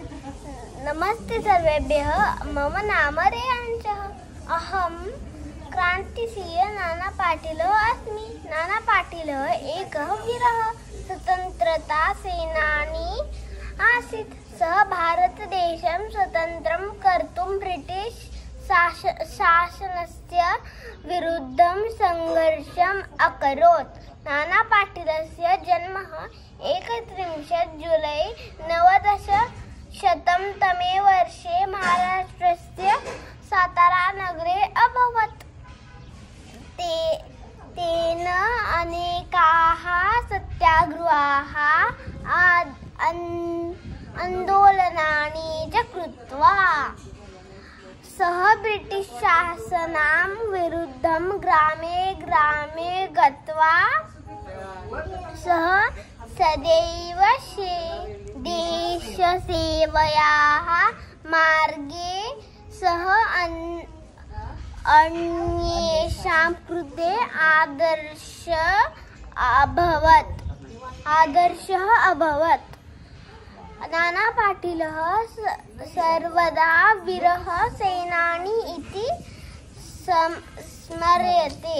नमस्ते सर्वेभ्यः। मम नाम रेहांशः। अहं क्रान्तिसिंह नाना पाटिलः अस्मि। नाना पाटिलः एकः वीरः स्वतन्त्रता सेनानी आसीत्। सः भारतदेशं स्वतन्त्रं कर्तुं ब्रिटिश् शासनस्य विरुद्धं संघर्षम् अकरोत्। नाना पाटिलस्य जन्म 31 जुलै 1919 वर्षे महाराष्ट्रस्य सातारा नगरे अभवत्। तेन अनेकाः सत्याग्रहाः आन्दोलनानि च कृत्वा सः ब्रिटिश् शासनां विरुद्धं ग्रामे ग्रामे गत्वा सः सदैव देशसेवायाः मार्गे सः अन्येषां कृते आदर्शः अभवत्। नाना पाटिलः सर्वदा वीरः सेनानी इति स्मर्यते।